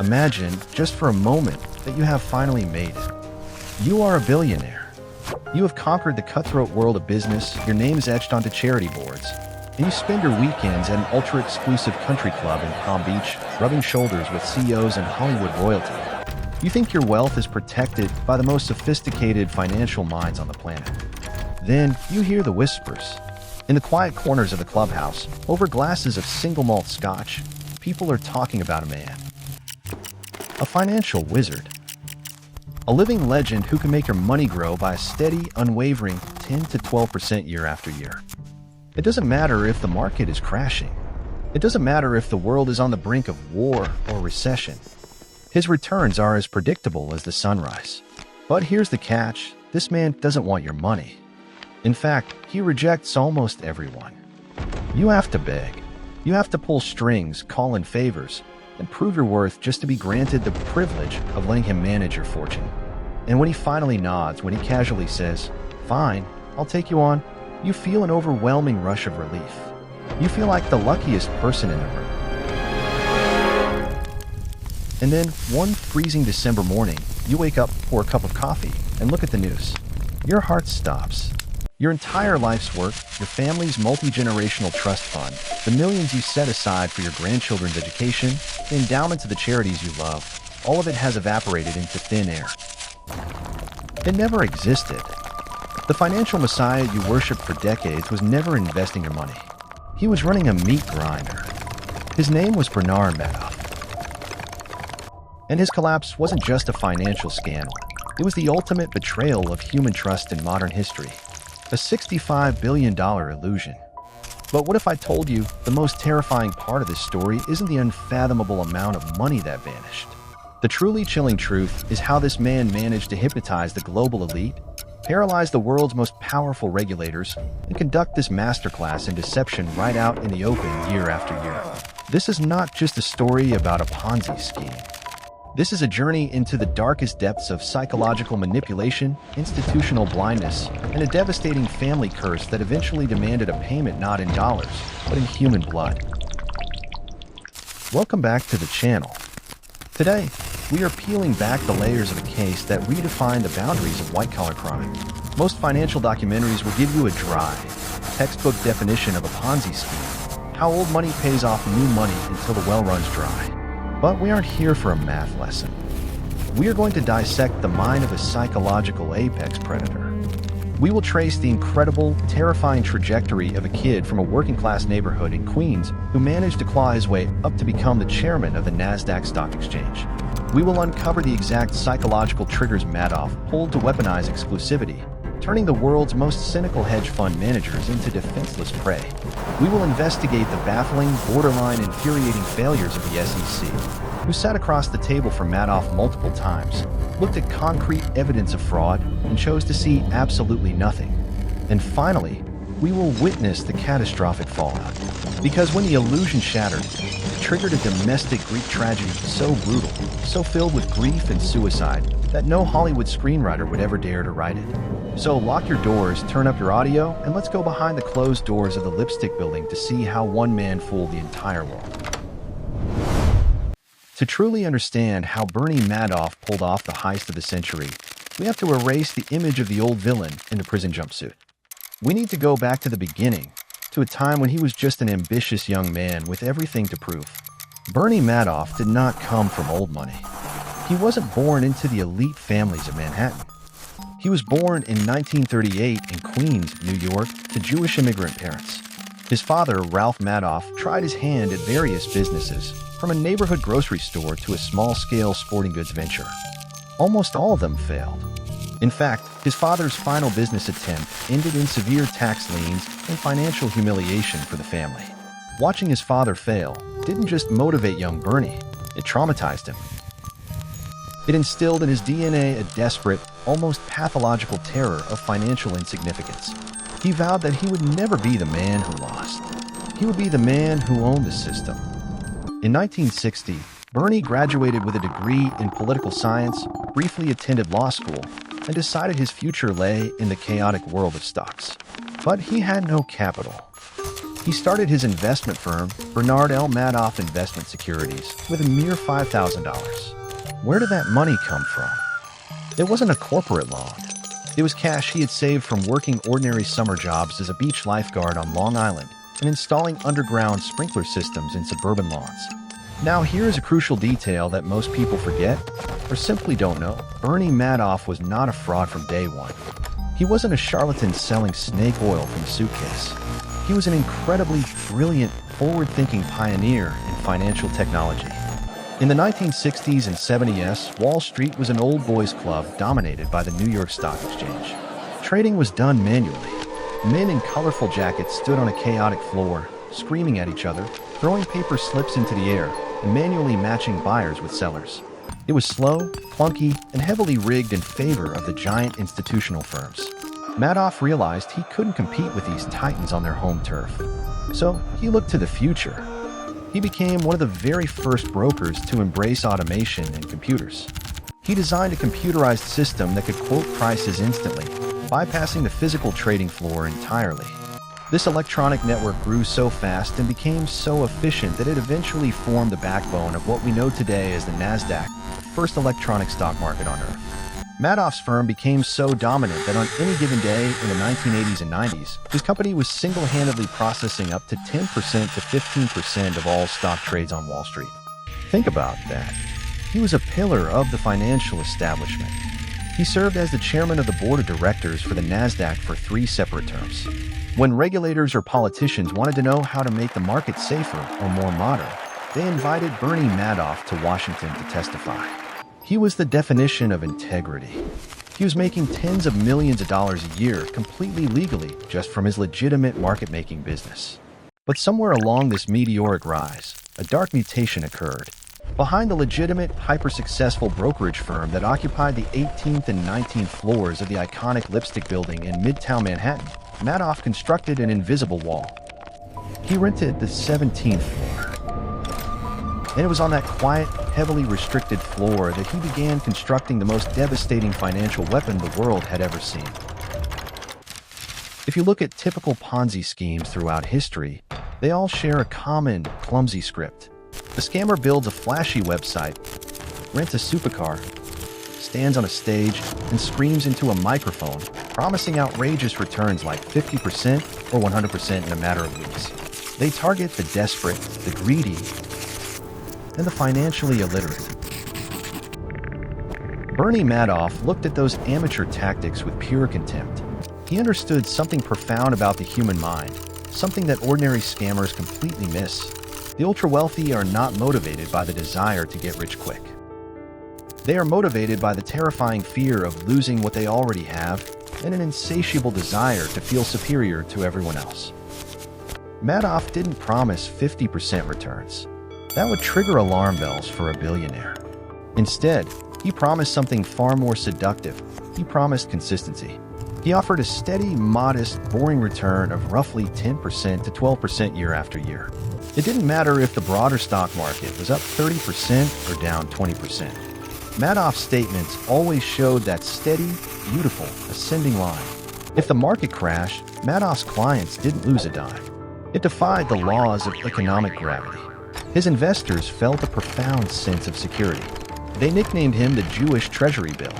Imagine, just for a moment, that you have finally made it. You are a billionaire. You have conquered the cutthroat world of business, your name is etched onto charity boards, and you spend your weekends at an ultra-exclusive country club in Palm Beach, rubbing shoulders with CEOs and Hollywood royalty. You think your wealth is protected by the most sophisticated financial minds on the planet. Then, you hear the whispers. In the quiet corners of the clubhouse, over glasses of single malt scotch, people are talking about a man. A financial wizard. A living legend who can make your money grow by a steady, unwavering 10 to 12% year after year. It doesn't matter if the market is crashing. It doesn't matter if the world is on the brink of war or recession. His returns are as predictable as the sunrise. But here's the catch, this man doesn't want your money. In fact, he rejects almost everyone. You have to beg. You have to pull strings, call in favors, and prove your worth just to be granted the privilege of letting him manage your fortune. And when he finally nods, when he casually says, "Fine, I'll take you on," you feel an overwhelming rush of relief. You feel like the luckiest person in the room. And then, one freezing December morning, you wake up, pour a cup of coffee, and look at the news. Your heart stops. Your entire life's work, your family's multi-generational trust fund, the millions you set aside for your grandchildren's education, the endowment to the charities you love, all of it has evaporated into thin air. It never existed. The financial messiah you worshipped for decades was never investing your money. He was running a meat grinder. His name was Bernard Madoff. And his collapse wasn't just a financial scandal. It was the ultimate betrayal of human trust in modern history. A $65 billion illusion. But what if I told you the most terrifying part of this story isn't the unfathomable amount of money that vanished? The truly chilling truth is how this man managed to hypnotize the global elite, paralyze the world's most powerful regulators, and conduct this masterclass in deception right out in the open year after year. This is not just a story about a Ponzi scheme. This is a journey into the darkest depths of psychological manipulation, institutional blindness, and a devastating family curse that eventually demanded a payment not in dollars, but in human blood. Welcome back to the channel. Today, we are peeling back the layers of a case that redefined the boundaries of white-collar crime. Most financial documentaries will give you a dry, textbook definition of a Ponzi scheme, how old money pays off new money until the well runs dry. But we aren't here for a math lesson. We are going to dissect the mind of a psychological apex predator. We will trace the incredible, terrifying trajectory of a kid from a working-class neighborhood in Queens who managed to claw his way up to become the chairman of the NASDAQ stock exchange. We will uncover the exact psychological triggers Madoff pulled to weaponize exclusivity, turning the world's most cynical hedge fund managers into defenseless prey. We will investigate the baffling, borderline infuriating failures of the SEC, who sat across the table from Madoff multiple times, looked at concrete evidence of fraud, and chose to see absolutely nothing. And finally, we will witness the catastrophic fallout. Because when the illusion shattered, it triggered a domestic Greek tragedy so brutal, so filled with grief and suicide, that no Hollywood screenwriter would ever dare to write it. So lock your doors, turn up your audio, and let's go behind the closed doors of the lipstick building to see how one man fooled the entire world. To truly understand how Bernie Madoff pulled off the heist of the century, we have to erase the image of the old villain in the prison jumpsuit. We need to go back to the beginning, to a time when he was just an ambitious young man with everything to prove. Bernie Madoff did not come from old money. He wasn't born into the elite families of Manhattan. He was born in 1938 in Queens, New York, to Jewish immigrant parents. His father, Ralph Madoff, tried his hand at various businesses, from a neighborhood grocery store to a small-scale sporting goods venture. Almost all of them failed. In fact, his father's final business attempt ended in severe tax liens and financial humiliation for the family. Watching his father fail didn't just motivate young Bernie, it traumatized him. It instilled in his DNA a desperate, almost pathological terror of financial insignificance. He vowed that he would never be the man who lost. He would be the man who owned the system. In 1960, Bernie graduated with a degree in political science, briefly attended law school, and decided his future lay in the chaotic world of stocks. But he had no capital. He started his investment firm, Bernard L. Madoff Investment Securities, with a mere $5,000. Where did that money come from? It wasn't a corporate loan. It was cash he had saved from working ordinary summer jobs as a beach lifeguard on Long Island and installing underground sprinkler systems in suburban lawns. Now here's a crucial detail that most people forget or simply don't know. Bernie Madoff was not a fraud from day one. He wasn't a charlatan selling snake oil from a suitcase. He was an incredibly brilliant, forward-thinking pioneer in financial technology. In the 1960s and 70s, Wall Street was an old boys club dominated by the New York Stock Exchange. Trading was done manually. Men in colorful jackets stood on a chaotic floor, screaming at each other, throwing paper slips into the air, and manually matching buyers with sellers. It was slow, clunky, and heavily rigged in favor of the giant institutional firms. Madoff realized he couldn't compete with these titans on their home turf. So he looked to the future. He became one of the very first brokers to embrace automation and computers. He designed a computerized system that could quote prices instantly, bypassing the physical trading floor entirely. This electronic network grew so fast and became so efficient that it eventually formed the backbone of what we know today as the NASDAQ, the first electronic stock market on Earth. Madoff's firm became so dominant that on any given day in the 1980s and 90s, his company was single-handedly processing up to 10% to 15% of all stock trades on Wall Street. Think about that. He was a pillar of the financial establishment. He served as the chairman of the board of directors for the NASDAQ for 3 separate terms. When regulators or politicians wanted to know how to make the market safer or more modern, they invited Bernie Madoff to Washington to testify. He was the definition of integrity. He was making tens of millions of dollars a year completely legally just from his legitimate market-making business. But somewhere along this meteoric rise, a dark mutation occurred. Behind the legitimate, hyper-successful brokerage firm that occupied the 18th and 19th floors of the iconic Lipstick Building in Midtown Manhattan, Madoff constructed an invisible wall. He rented the 17th floor. And it was on that quiet, heavily restricted floor that he began constructing the most devastating financial weapon the world had ever seen. If you look at typical Ponzi schemes throughout history, they all share a common, clumsy script. The scammer builds a flashy website, rents a supercar, stands on a stage, and screams into a microphone, promising outrageous returns like 50% or 100% in a matter of weeks. They target the desperate, the greedy, and the financially illiterate. Bernie Madoff looked at those amateur tactics with pure contempt. He understood something profound about the human mind, something that ordinary scammers completely miss. The ultra-wealthy are not motivated by the desire to get rich quick. They are motivated by the terrifying fear of losing what they already have and an insatiable desire to feel superior to everyone else. Madoff didn't promise 50% returns. That would trigger alarm bells for a billionaire. Instead, he promised something far more seductive. He promised consistency. He offered a steady, modest, boring return of roughly 10% to 12% year after year. It didn't matter if the broader stock market was up 30% or down 20%. Madoff's statements always showed that steady, beautiful, ascending line. If the market crashed, Madoff's clients didn't lose a dime. It defied the laws of economic gravity. His investors felt a profound sense of security. They nicknamed him the Jewish Treasury Bill.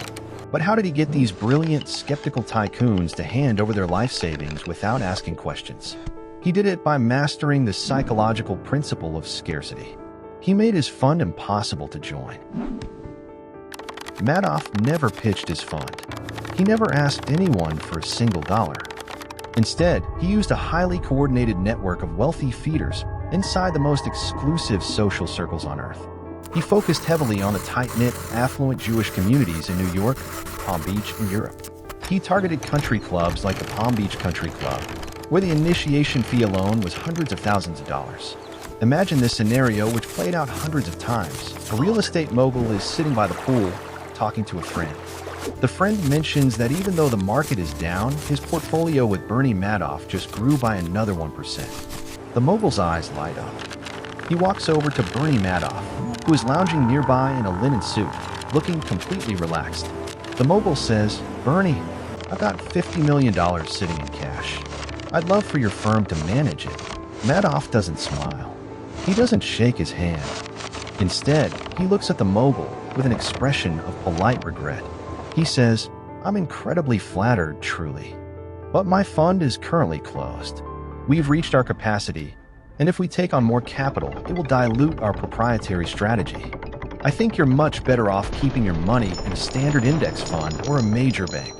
But how did he get these brilliant, skeptical tycoons to hand over their life savings without asking questions? He did it by mastering the psychological principle of scarcity. He made his fund impossible to join. Madoff never pitched his fund. He never asked anyone for a single dollar. Instead, he used a highly coordinated network of wealthy feeders inside the most exclusive social circles on Earth. He focused heavily on the tight-knit, affluent Jewish communities in New York, Palm Beach, and Europe. He targeted country clubs like the Palm Beach Country Club, where the initiation fee alone was hundreds of thousands of dollars. Imagine this scenario, which played out hundreds of times. A real estate mogul is sitting by the pool, talking to a friend. The friend mentions that even though the market is down, his portfolio with Bernie Madoff just grew by another 1%. The mogul's eyes light up. He walks over to Bernie Madoff, who is lounging nearby in a linen suit, looking completely relaxed. The mogul says, "Bernie, I've got $50 million sitting in cash. I'd love for your firm to manage it. Madoff doesn't smile. He doesn't shake his hand. Instead, he looks at the mogul with an expression of polite regret. He says, "I'm incredibly flattered, truly. But my fund is currently closed. We've reached our capacity, and if we take on more capital, it will dilute our proprietary strategy. I think you're much better off keeping your money in a standard index fund or a major bank."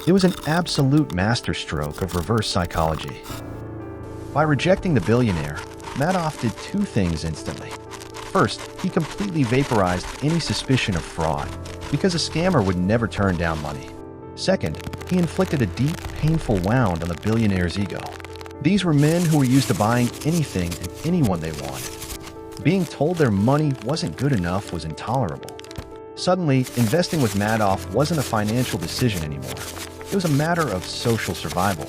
It was an absolute masterstroke of reverse psychology. By rejecting the billionaire, Madoff did two things instantly. First, he completely vaporized any suspicion of fraud, because a scammer would never turn down money. Second, he inflicted a deep, painful wound on the billionaire's ego. These were men who were used to buying anything and anyone they wanted. Being told their money wasn't good enough was intolerable. Suddenly, investing with Madoff wasn't a financial decision anymore. It was a matter of social survival.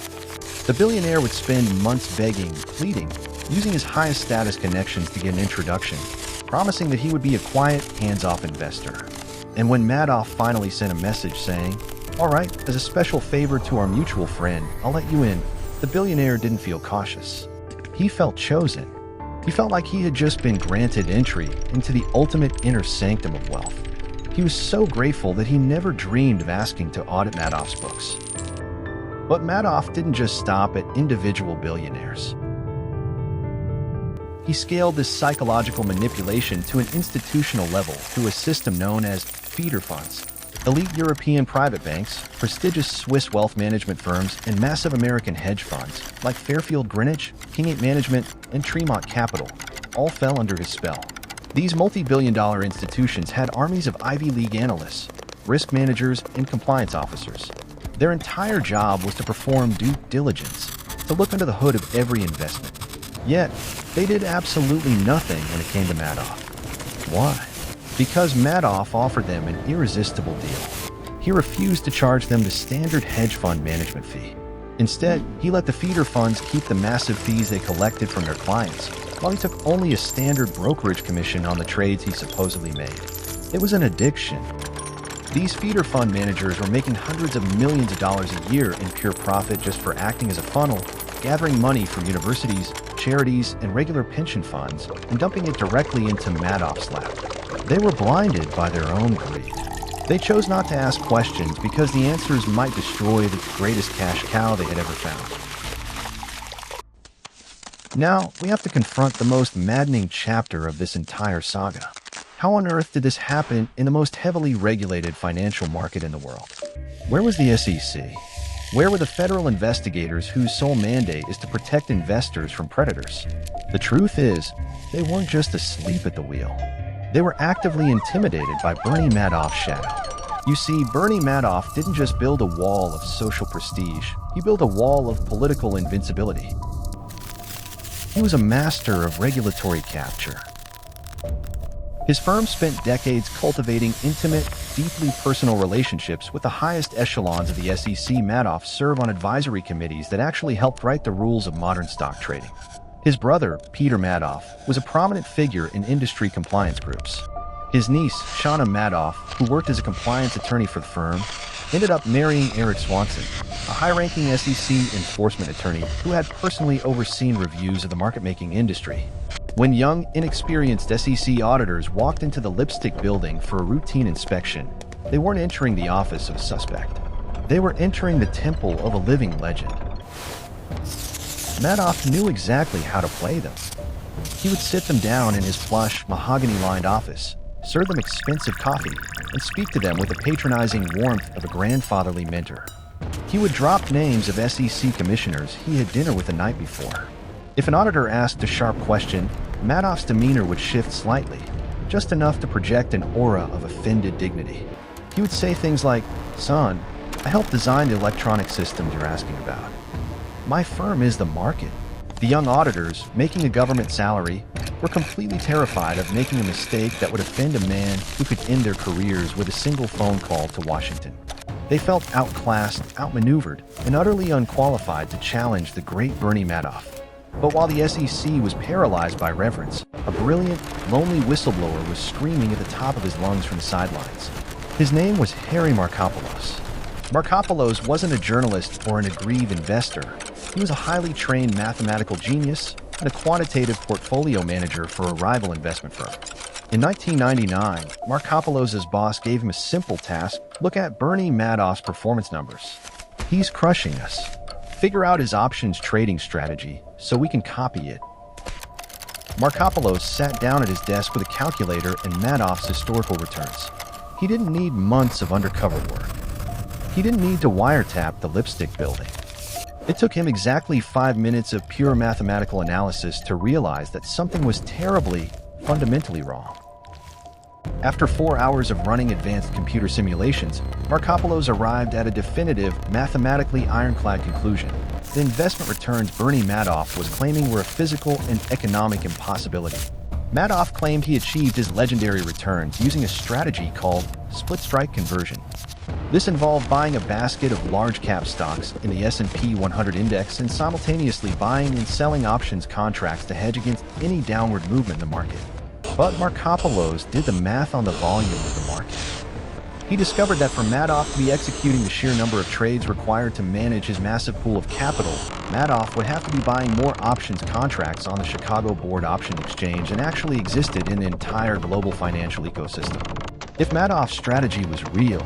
The billionaire would spend months begging, pleading, using his highest status connections to get an introduction, promising that he would be a quiet, hands-off investor. And when Madoff finally sent a message saying, "All right, as a special favor to our mutual friend, I'll let you in," the billionaire didn't feel cautious. He felt chosen. He felt like he had just been granted entry into the ultimate inner sanctum of wealth. He was so grateful that he never dreamed of asking to audit Madoff's books. But Madoff didn't just stop at individual billionaires. He scaled this psychological manipulation to an institutional level through a system known as feeder funds. Elite European private banks, prestigious Swiss wealth management firms, and massive American hedge funds like Fairfield Greenwich, King 8 Management, and Tremont Capital all fell under his spell. These multi-billion-dollar institutions had armies of Ivy League analysts, risk managers, and compliance officers. Their entire job was to perform due diligence, to look under the hood of every investment. Yet, they did absolutely nothing when it came to Madoff. Why? Because Madoff offered them an irresistible deal. He refused to charge them the standard hedge fund management fee. Instead, he let the feeder funds keep the massive fees they collected from their clients, while he took only a standard brokerage commission on the trades he supposedly made. It was an addiction. These feeder fund managers were making hundreds of millions of dollars a year in pure profit just for acting as a funnel, gathering money from universities, charities, and regular pension funds, and dumping it directly into Madoff's lap. They were blinded by their own greed. They chose not to ask questions because the answers might destroy the greatest cash cow they had ever found. Now, we have to confront the most maddening chapter of this entire saga. How on earth did this happen in the most heavily regulated financial market in the world? Where was the SEC? Where were the federal investigators whose sole mandate is to protect investors from predators? The truth is, they weren't just asleep at the wheel. They were actively intimidated by Bernie Madoff's shadow. You see, Bernie Madoff didn't just build a wall of social prestige, he built a wall of political invincibility. He was a master of regulatory capture. His firm spent decades cultivating intimate, deeply personal relationships with the highest echelons of the SEC. Madoff served on advisory committees that actually helped write the rules of modern stock trading. His brother, Peter Madoff, was a prominent figure in industry compliance groups. His niece, Shauna Madoff, who worked as a compliance attorney for the firm, ended up marrying Eric Swanson, a high-ranking SEC enforcement attorney who had personally overseen reviews of the market-making industry. When young, inexperienced SEC auditors walked into the lipstick building for a routine inspection, they weren't entering the office of a suspect. They were entering the temple of a living legend. Madoff knew exactly how to play them. He would sit them down in his plush, mahogany-lined office, serve them expensive coffee, and speak to them with the patronizing warmth of a grandfatherly mentor. He would drop names of SEC commissioners he had dinner with the night before. If an auditor asked a sharp question, Madoff's demeanor would shift slightly, just enough to project an aura of offended dignity. He would say things like, "Son, I helped design the electronic systems you're asking about. My firm is the market." The young auditors, making a government salary, were completely terrified of making a mistake that would offend a man who could end their careers with a single phone call to Washington. They felt outclassed, outmaneuvered, and utterly unqualified to challenge the great Bernie Madoff. But while the SEC was paralyzed by reverence, a brilliant, lonely whistleblower was screaming at the top of his lungs from the sidelines. His name was Harry Markopolos. Markopolos wasn't a journalist or an aggrieved investor. He was a highly trained mathematical genius and a quantitative portfolio manager for a rival investment firm. In 1999, Markopoulos's boss gave him a simple task: look at Bernie Madoff's performance numbers. He's crushing us. Figure out his options trading strategy so we can copy it. Markopoulos sat down at his desk with a calculator and Madoff's historical returns. He didn't need months of undercover work. He didn't need to wiretap the lipstick building. It took him exactly 5 minutes of pure mathematical analysis to realize that something was terribly, fundamentally wrong. After 4 hours of running advanced computer simulations, Markopoulos arrived at a definitive, mathematically ironclad conclusion. The investment returns Bernie Madoff was claiming were a physical and economic impossibility. Madoff claimed he achieved his legendary returns using a strategy called split-strike conversion. This involved buying a basket of large-cap stocks in the S&P 100 index and simultaneously buying and selling options contracts to hedge against any downward movement in the market. But Markopoulos did the math on the volume of the market. He discovered that for Madoff to be executing the sheer number of trades required to manage his massive pool of capital, Madoff would have to be buying more options contracts on the Chicago Board Option Exchange than actually existed in the entire global financial ecosystem. If Madoff's strategy was real,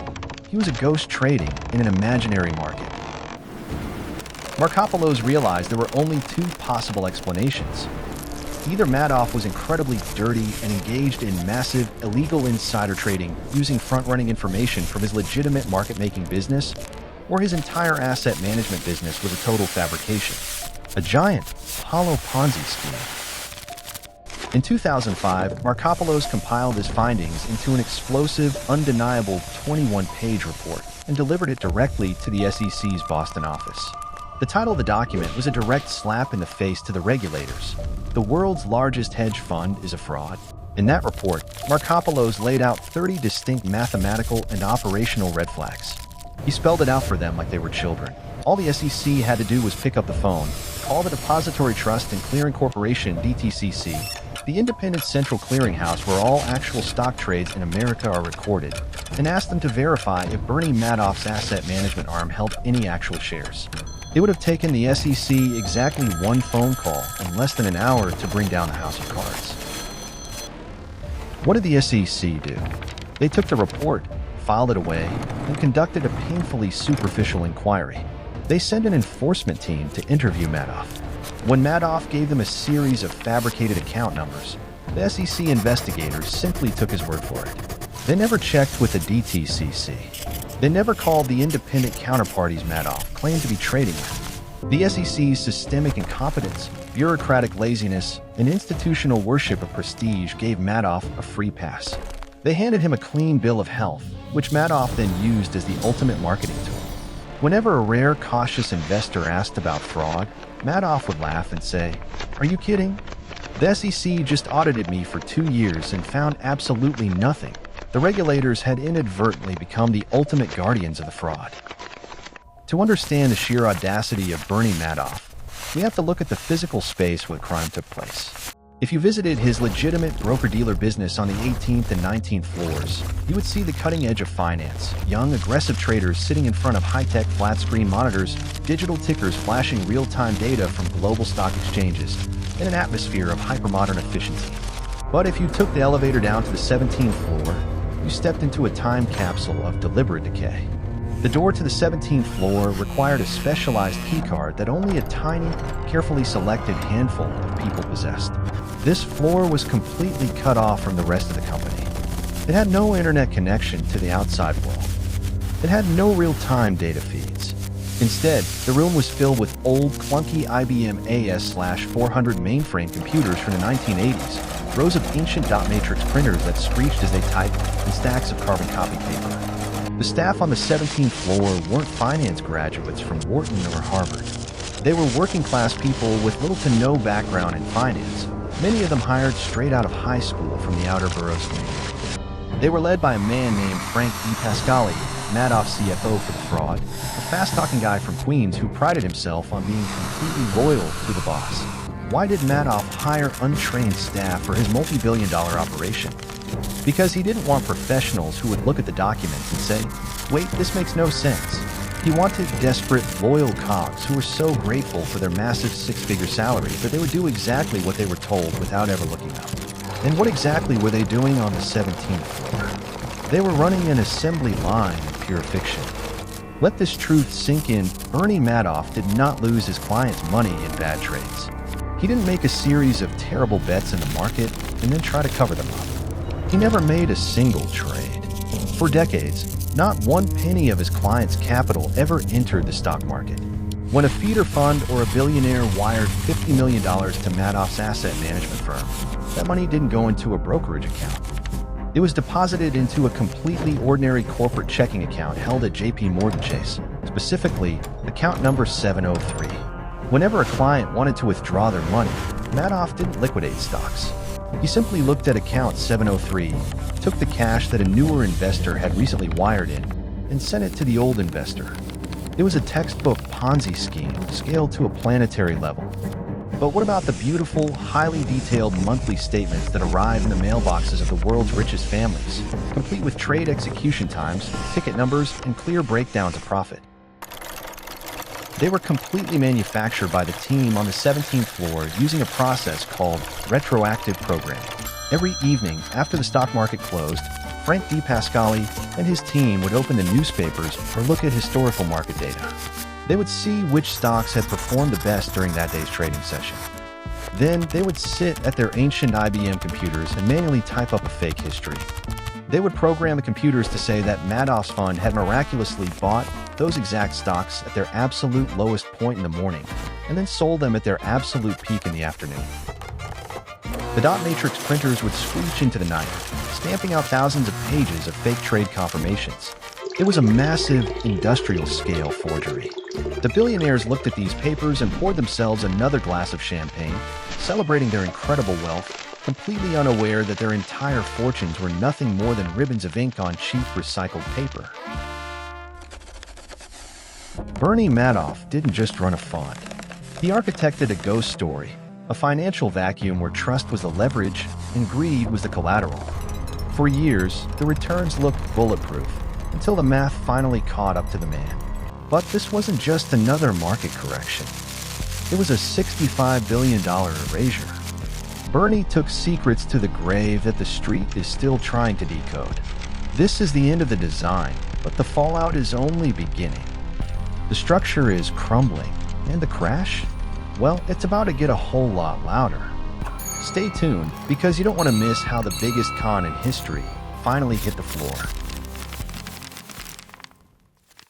he was a ghost trading in an imaginary market. Markopoulos realized there were only two possible explanations. Either Madoff was incredibly dirty and engaged in massive, illegal insider trading using front-running information from his legitimate market-making business, or his entire asset management business was a total fabrication, a giant, hollow Ponzi scheme. In 2005, Markopoulos compiled his findings into an explosive, undeniable 21-page report and delivered it directly to the SEC's Boston office. The title of the document was a direct slap in the face to the regulators. The world's largest hedge fund is a fraud. In that report, Markopoulos laid out 30 distinct mathematical and operational red flags. He spelled it out for them like they were children. All the SEC had to do was pick up the phone, call the Depository Trust and Clearing Corporation (DTCC), the independent central clearinghouse where all actual stock trades in America are recorded, and ask them to verify if Bernie Madoff's asset management arm held any actual shares. It would have taken the SEC exactly one phone call and less than an hour to bring down the House of Cards. What did the SEC do? They took the report, filed it away, and conducted a painfully superficial inquiry. They sent an enforcement team to interview Madoff. When Madoff gave them a series of fabricated account numbers, the SEC investigators simply took his word for it. They never checked with the DTCC. They never called the independent counterparties Madoff claimed to be trading with. The SEC's systemic incompetence, bureaucratic laziness, and institutional worship of prestige gave Madoff a free pass. They handed him a clean bill of health, which Madoff then used as the ultimate marketing tool. Whenever a rare, cautious investor asked about fraud, Madoff would laugh and say, "Are you kidding? The SEC just audited me for 2 years and found absolutely nothing." The regulators had inadvertently become the ultimate guardians of the fraud. To understand the sheer audacity of Bernie Madoff, we have to look at the physical space where the crime took place. If you visited his legitimate broker-dealer business on the 18th and 19th floors, you would see the cutting edge of finance, young, aggressive traders sitting in front of high-tech flat-screen monitors, digital tickers flashing real-time data from global stock exchanges, in an atmosphere of hypermodern efficiency. But if you took the elevator down to the 17th floor, you stepped into a time capsule of deliberate decay. The door to the 17th floor required a specialized keycard that only a tiny, carefully selected handful of people possessed. This floor was completely cut off from the rest of the company. It had no internet connection to the outside world. It had no real-time data feeds. Instead, the room was filled with old, clunky IBM AS/400 mainframe computers from the 1980s, rows of ancient dot matrix printers that screeched as they typed, and stacks of carbon copy paper. The staff on the 17th floor weren't finance graduates from Wharton or Harvard. They were working-class people with little to no background in finance, many of them hired straight out of high school from the outer boroughs of New York. They were led by a man named Frank E. Pascali, Madoff's CFO for the fraud, a fast-talking guy from Queens who prided himself on being completely loyal to the boss. Why did Madoff hire untrained staff for his multi-billion-dollar operation? Because he didn't want professionals who would look at the documents and say, "Wait, this makes no sense." He wanted desperate, loyal cogs who were so grateful for their massive six-figure salaries that they would do exactly what they were told without ever looking up. And what exactly were they doing on the 17th floor? They were running an assembly line of pure fiction. Let this truth sink in. Bernie Madoff did not lose his clients' money in bad trades. He didn't make a series of terrible bets in the market and then try to cover them up. He never made a single trade. For decades, not one penny of his clients' capital ever entered the stock market. When a feeder fund or a billionaire wired $50 million to Madoff's asset management firm, that money didn't go into a brokerage account. It was deposited into a completely ordinary corporate checking account held at JP Morgan Chase, specifically account number 703. Whenever a client wanted to withdraw their money, Madoff didn't liquidate stocks. He simply looked at account 703, took the cash that a newer investor had recently wired in, and sent it to the old investor. It was a textbook Ponzi scheme scaled to a planetary level. But what about the beautiful, highly detailed monthly statements that arrive in the mailboxes of the world's richest families, complete with trade execution times, ticket numbers, and clear breakdowns of profit? They were completely manufactured by the team on the 17th floor using a process called retroactive programming. Every evening after the stock market closed, Frank DePascali and his team would open the newspapers or look at historical market data. They would see which stocks had performed the best during that day's trading session. Then they would sit at their ancient IBM computers and manually type up a fake history. They would program the computers to say that Madoff's fund had miraculously bought those exact stocks at their absolute lowest point in the morning and then sold them at their absolute peak in the afternoon. The dot matrix printers would screech into the night, stamping out thousands of pages of fake trade confirmations. It was a massive, industrial-scale forgery. The billionaires looked at these papers and poured themselves another glass of champagne, celebrating their incredible wealth, completely unaware that their entire fortunes were nothing more than ribbons of ink on cheap recycled paper. Bernie Madoff didn't just run a fund. He architected a ghost story, a financial vacuum where trust was the leverage and greed was the collateral. For years, the returns looked bulletproof, until the math finally caught up to the man. But this wasn't just another market correction. It was a $65 billion erasure. Bernie took secrets to the grave that the street is still trying to decode. This is the end of the design, but the fallout is only beginning. The structure is crumbling, and the crash? Well, it's about to get a whole lot louder. Stay tuned, because you don't want to miss how the biggest con in history finally hit the floor.